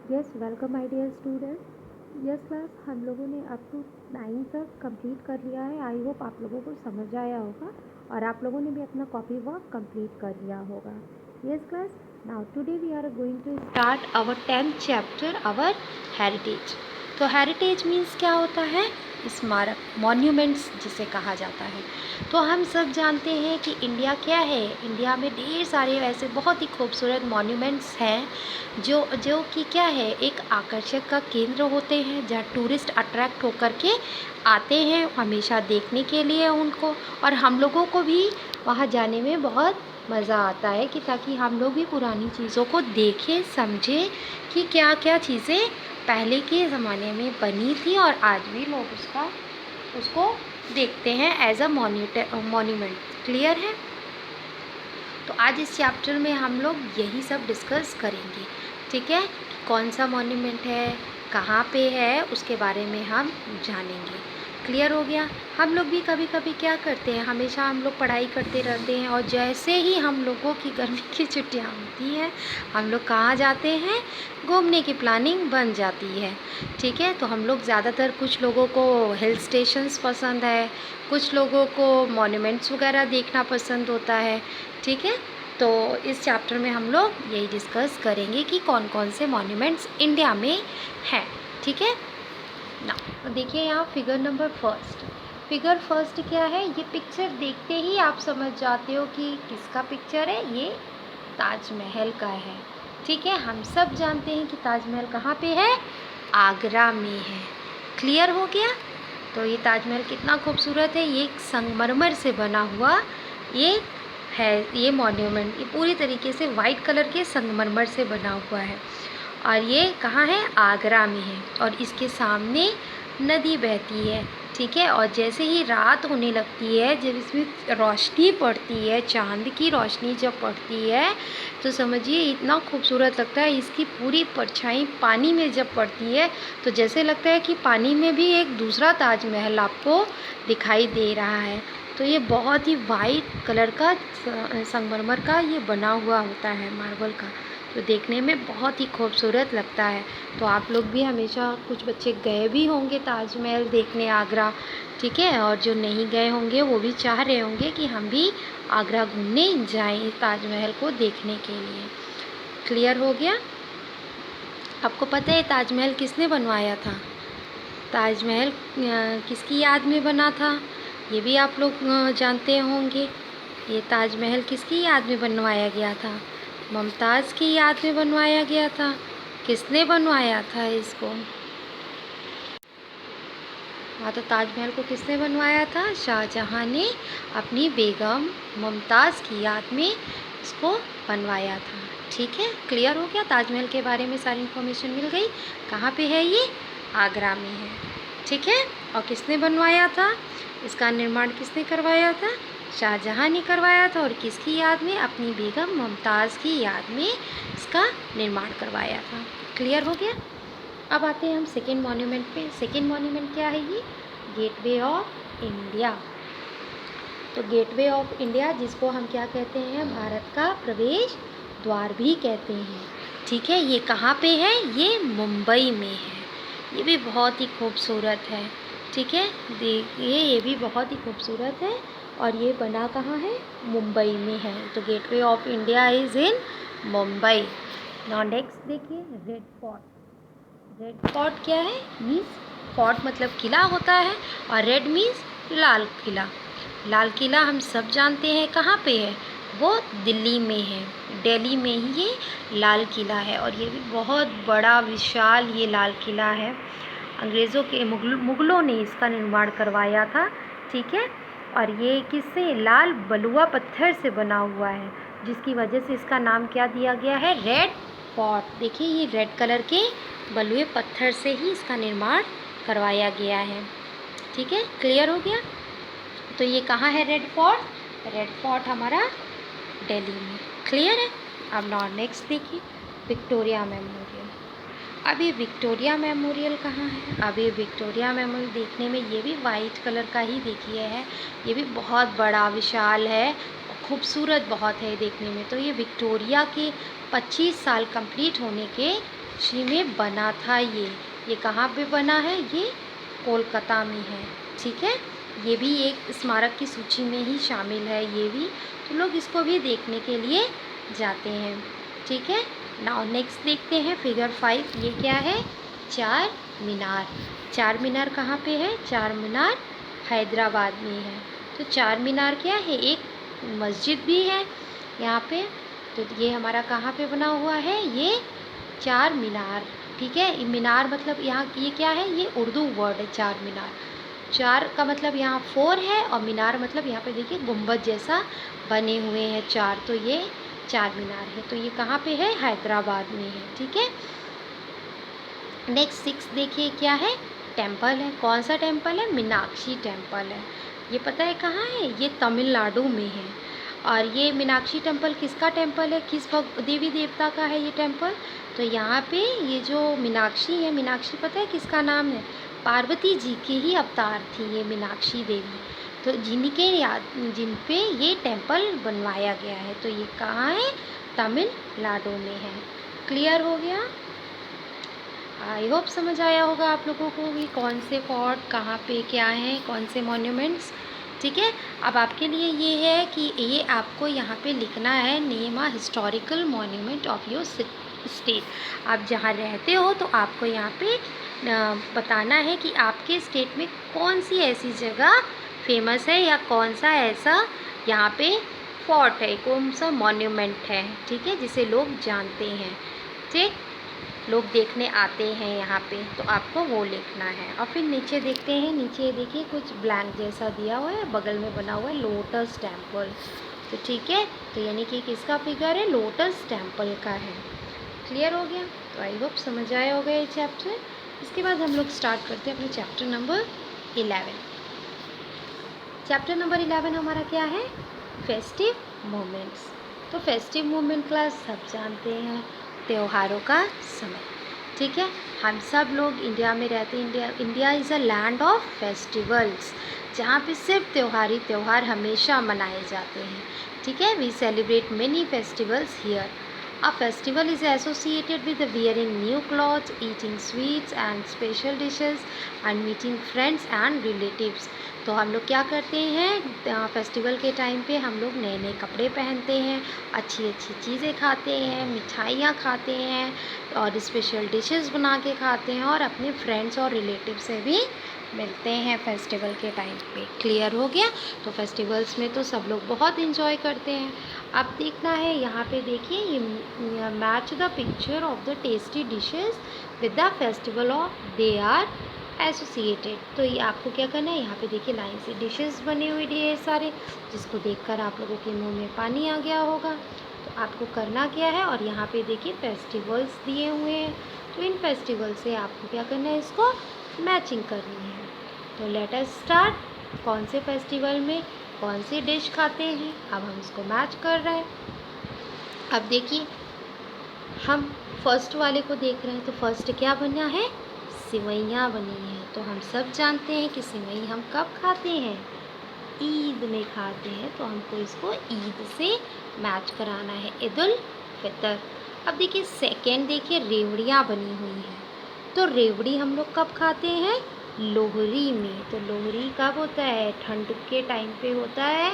Yes welcome my dear student. Yes class, हम लोगों ने अप टू 9 तक कंप्लीट कर लिया है। आई होप आप लोगों को समझ आया होगा और आप लोगों ने भी अपना कॉपी वर्क कंप्लीट कर लिया होगा। Yes class, now today we are going to start our 10th chapter, our heritage. तो हेरिटेज मीन्स क्या होता है? स्मारक, मॉन्यूमेंट्स जिसे कहा जाता है। तो हम सब जानते हैं कि इंडिया क्या है। इंडिया में ढेर सारे ऐसे बहुत ही खूबसूरत मॉन्यूमेंट्स हैं जो जो कि क्या है, एक आकर्षक का केंद्र होते हैं, जहाँ टूरिस्ट अट्रैक्ट होकर के आते हैं हमेशा देखने के लिए उनको। और हम लोगों को भी वहाँ जाने में बहुत मज़ा आता है कि ताकि हम लोग भी पुरानी चीज़ों को देखें, समझें कि क्या क्या चीज़ें पहले के ज़माने में बनी थी और आज भी लोग उसको देखते हैं एज अ मॉन्यूमेंट। क्लियर है? तो आज इस चैप्टर में हम लोग यही सब डिस्कस करेंगे। ठीक है, कौन सा मॉन्यूमेंट है, कहाँ पे है, उसके बारे में हम जानेंगे। क्लियर हो गया? हम लोग भी कभी कभी क्या करते हैं, हमेशा हम लोग पढ़ाई करते रहते हैं और जैसे ही हम लोगों की गर्मी की छुट्टियाँ होती हैं, हम लोग कहाँ जाते हैं, घूमने की प्लानिंग बन जाती है। ठीक है, तो हम लोग ज़्यादातर, कुछ लोगों को हिल स्टेशंस पसंद है, कुछ लोगों को मॉन्यूमेंट्स वगैरह देखना पसंद होता है। ठीक है, तो इस चैप्टर में हम लोग यही डिस्कस करेंगे कि कौन कौन से मॉन्यूमेंट्स इंडिया में हैं। ठीक है ना, तो देखिए यहाँ figure number first. Figure first क्या है? ये पिक्चर देखते ही आप समझ जाते हो कि किसका पिक्चर है। ये ताजमहल का है। ठीक है, हम सब जानते हैं कि ताजमहल कहाँ पे है? आगरा में है। क्लियर हो गया? तो ये ताजमहल कितना खूबसूरत है। ये एक संगमरमर से बना हुआ ये है, ये मॉन्यूमेंट, ये पूरी तरीके से वाइट कलर के संगमरमर से बना हुआ है और ये कहाँ है? आगरा में है। और इसके सामने नदी बहती है। ठीक है, और जैसे ही रात होने लगती है, जब इसमें रोशनी पड़ती है, चांद की रोशनी जब पड़ती है, तो समझिए इतना खूबसूरत लगता है। इसकी पूरी परछाई पानी में जब पड़ती है तो जैसे लगता है कि पानी में भी एक दूसरा ताजमहल आपको दिखाई दे रहा है। तो ये बहुत ही वाइट कलर का संगमरमर का ये बना हुआ होता है, मार्बल का, तो देखने में बहुत ही खूबसूरत लगता है। तो आप लोग भी हमेशा, कुछ बच्चे गए भी होंगे ताजमहल देखने, आगरा। ठीक है, और जो नहीं गए होंगे वो भी चाह रहे होंगे कि हम भी आगरा घूमने जाएं ताजमहल को देखने के लिए। क्लियर हो गया? आपको पता है ताजमहल किसने बनवाया था? ताजमहल किसकी याद में बना था? ये भी आप लोग जानते होंगे। ये ताजमहल किसकी याद में बनवाया गया था? मुमताज़ की याद में बनवाया गया था। किसने बनवाया था इसको? हाँ, तो ताजमहल को किसने बनवाया था? शाहजहाँ ने अपनी बेगम मुमताज़ की याद में इसको बनवाया था। ठीक है, क्लियर हो गया? ताजमहल के बारे में सारी इन्फॉर्मेशन मिल गई। कहाँ पे है ये? आगरा में है। ठीक है, और किसने बनवाया था? इसका निर्माण किसने करवाया था? शाहजहाँ ने करवाया था। और किसकी याद में? अपनी बेगम मुमताज़ की याद में इसका निर्माण करवाया था। क्लियर हो गया? अब आते हैं हम सेकेंड मॉन्यूमेंट पे। सेकेंड मॉन्यूमेंट क्या है? ये गेटवे ऑफ इंडिया। तो गेटवे ऑफ इंडिया, जिसको हम क्या कहते हैं? भारत का प्रवेश द्वार भी कहते हैं। ठीक है, ये कहाँ पे है? ये मुंबई में है। ये भी बहुत ही खूबसूरत है। ठीक है, देखिए ये भी बहुत ही खूबसूरत है और ये बना कहाँ है? मुंबई में है। तो gateway of India is in Mumbai. Now next देखिए, रेड फोर्ट। रेड फोर्ट क्या है? मीन्स, फोर्ट मतलब किला होता है और रेड मीन्स लाल किला। लाल किला हम सब जानते हैं कहाँ पे है? वो दिल्ली में है, दिल्ली में ही ये लाल किला है। और ये भी बहुत बड़ा विशाल ये लाल किला है। अंग्रेज़ों के मुग़लों ने इसका निर्माण करवाया था। ठीक है, और ये किससे? लाल बलुआ पत्थर से बना हुआ है, जिसकी वजह से इसका नाम क्या दिया गया है? Red fort. देखिए ये रेड कलर के बलुए पत्थर से ही इसका निर्माण करवाया गया है। ठीक है, क्लियर हो गया? तो ये कहाँ है रेड फोर्ट? रेड फोर्ट हमारा दिल्ली में। क्लियर है? अब नेक्स्ट देखिए, विक्टोरिया मेमोरियल। अब ये विक्टोरिया मेमोरियल कहाँ है? अब ये विक्टोरिया मेमोरियल देखने में ये भी वाइट कलर का ही देखिए है। ये भी बहुत बड़ा विशाल है, खूबसूरत बहुत है देखने में। तो ये विक्टोरिया के 25 साल कंप्लीट होने के सूची में बना था। ये कहाँ पे बना है? ये कोलकाता में है। ठीक है, ये भी एक स्मारक की सूची में ही शामिल है ये भी, तो लोग इसको भी देखने के लिए जाते हैं। ठीक है, नाउ नेक्स्ट देखते हैं फिगर 5। ये क्या है? चार मीनार। चार मीनार कहाँ पे है? चार मीनार हैदराबाद में है। तो चार मीनार क्या है? एक मस्जिद भी है यहाँ पे। तो ये हमारा कहाँ पे बना हुआ है? ये चार मीनार। ठीक है, मीनार मतलब यहाँ ये क्या है? ये उर्दू वर्ड है चार मीनार। चार का मतलब यहाँ 4 है और मीनार मतलब यहाँ पे देखिए गुंबद जैसा बने हुए हैं चार, तो ये चार मीनार है। तो ये कहाँ पे है? हैदराबाद में है। ठीक है, नेक्स्ट 6 देखिए क्या है? टेम्पल है। कौन सा टेम्पल है? मीनाक्षी टेम्पल है। ये पता है कहाँ है? ये तमिलनाडु में है। और ये मीनाक्षी टेम्पल किसका टेम्पल है? किस देवी देवता का है ये टेम्पल? तो यहाँ पे ये जो मीनाक्षी है, मीनाक्षी पता है किसका नाम है? पार्वती जी के ही अवतार थी ये मीनाक्षी देवी। तो जिन पे ये टेम्पल बनवाया गया है। तो ये कहाँ है? तमिलनाडु में है। क्लियर हो गया? आई होप समझ आया होगा आप लोगों को कि कौन से फोर्ट कहाँ पे क्या हैं, कौन से मॉन्यूमेंट्स। ठीक है, अब आपके लिए ये है कि ये आपको यहाँ पे लिखना है name a historical monument of your state. आप जहाँ रहते हो तो आपको यहाँ पे बताना है कि आपके स्टेट में कौन सी ऐसी जगह फेमस है या कौन सा ऐसा यहाँ पे फोर्ट है, कौन सा मॉन्यूमेंट है। ठीक है, जिसे लोग जानते हैं, ठीक, लोग देखने आते हैं यहाँ पे, तो आपको वो लिखना है। और फिर नीचे देखते हैं, नीचे देखिए कुछ ब्लैंक जैसा दिया हुआ है, बगल में बना हुआ है लोटस टेम्पल। तो ठीक है, तो यानी कि किसका फिगर है? लोटस टेम्पल का है। क्लियर हो गया? तो आई होप समझ आया होगा ये चैप्टर। इसके बाद हम लोग स्टार्ट करते हैं अपने चैप्टर नंबर 11। चैप्टर नंबर 11 हमारा क्या है? Festive moments. तो फेस्टिव मोमेंट क्लास सब जानते हैं, त्योहारों का समय। ठीक है, हम सब लोग इंडिया में रहते हैं। India is a land of festivals, जहाँ पे सिर्फ त्यौहार हमेशा मनाए जाते हैं। ठीक है, we celebrate many festivals here. A festival is associated with wearing new clothes, eating sweets and special dishes, and meeting friends and relatives. तो हम लोग क्या करते हैं? फेस्टिवल के टाइम पे हम लोग नए नए कपड़े पहनते हैं, अच्छी अच्छी चीज़ें खाते हैं, मिठाइयाँ खाते हैं और स्पेशल डिशेस बना के खाते हैं, और अपने फ्रेंड्स और रिलेटिव से भी मिलते हैं फेस्टिवल के टाइम पे। क्लियर हो गया? तो फेस्टिवल्स में तो सब लोग बहुत इन्जॉय करते हैं। अब देखना है यहाँ पे, देखिए ये match the picture of the tasty dishes with the festival of they are associated. तो ये आपको क्या करना है? यहाँ पे देखिए लाइन से डिशेस बने हुए ढेर सारे, जिसको देखकर आप लोगों के मुंह में पानी आ गया होगा। तो आपको करना क्या है? और यहाँ पे देखिए फेस्टिवल्स दिए हुए हैं, तो इन फेस्टिवल से आपको क्या करना है? इसको मैचिंग करनी है। तो लेट अस स्टार्ट। कौन से फेस्टिवल में कौन सी डिश खाते हैं, अब हम इसको मैच कर रहे हैं। अब देखिए हम फर्स्ट वाले को देख रहे हैं, तो फर्स्ट क्या बना है? सिवैयाँ बनी है। तो हम सब जानते हैं कि सिवई हम कब खाते हैं? ईद में खाते हैं। तो हमको इसको ईद से मैच कराना है, ईद उल फितर। अब देखिए सेकेंड, देखिए रेवड़ियाँ बनी हुई हैं। तो रेवड़ी हम लोग कब खाते हैं? लोहरी में। तो लोहरी कब होता है? ठंड के टाइम पे होता है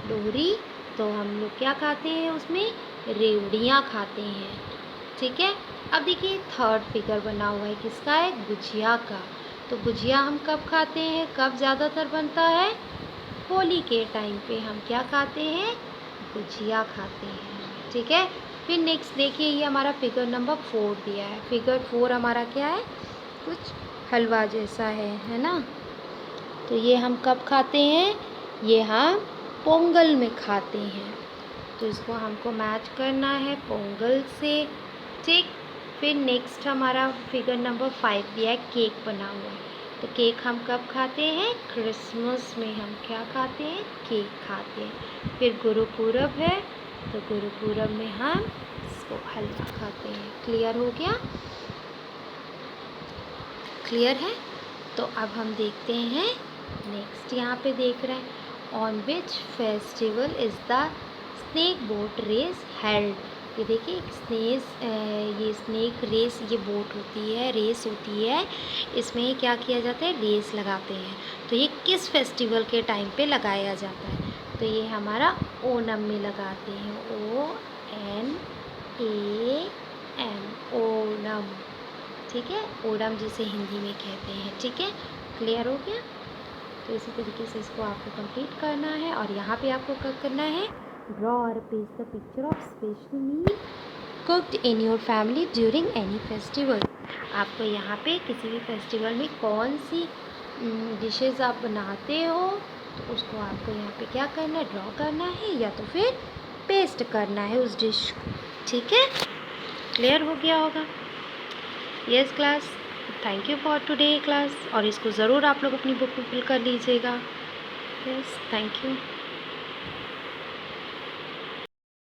लोहरी। तो हम लोग क्या खाते हैं? उसमें रेवड़ियाँ खाते हैं। ठीक है, अब देखिए थर्ड फिगर बना हुआ है, किसका है? गुजिया का। तो गुजिया हम कब खाते हैं? कब ज़्यादातर बनता है? होली के टाइम पे हम क्या खाते हैं? गुजिया खाते हैं। ठीक है, फिर नेक्स्ट देखिए ये हमारा फिगर नंबर 4 दिया है। फिगर 4 हमारा क्या है? कुछ हलवा जैसा है ना। तो ये हम कब खाते हैं? ये हम पोंगल में खाते हैं। तो इसको हमको मैच करना है पोंगल से। ठीक, फिर नेक्स्ट हमारा फिगर नंबर 5 दिया है, केक बना हुआ है। तो केक हम कब खाते हैं? क्रिसमस में हम क्या खाते हैं? केक खाते हैं। फिर गुरुपूरब है, तो गुरुपूरब में हम इसको हलवा खाते हैं। क्लियर हो गया? क्लियर है? तो अब हम देखते हैं नेक्स्ट, यहाँ पे देख रहे हैं on which festival is the snake boat race held. ये देखिए ये स्नेक रेस, ये बोट होती है, रेस होती है। इसमें क्या किया जाता है, रेस लगाते हैं। तो ये किस फेस्टिवल के टाइम पे लगाया जाता है, तो ये हमारा ओणम में लगाते हैं, ONAM, ओणम। ठीक है, ओणम जिसे हिंदी में कहते हैं। ठीक है, क्लियर हो गया। तो इसी तरीके से इसको आपको कंप्लीट करना है। और यहाँ पे आपको क्या करना है, ड्रॉ और paste the picture of special meal cooked in your family during any festival. आपको यहाँ पे किसी भी फेस्टिवल में कौन सी डिशेस आप बनाते हो, तो उसको आपको यहाँ पे क्या करना है, ड्रॉ करना है या तो फिर पेस्ट करना है उस डिश को। ठीक है, क्लियर हो गया होगा। Yes class, thank you for today class. और इसको ज़रूर आप लोग अपनी बुक में फिल कर लीजिएगा। Yes, thank you.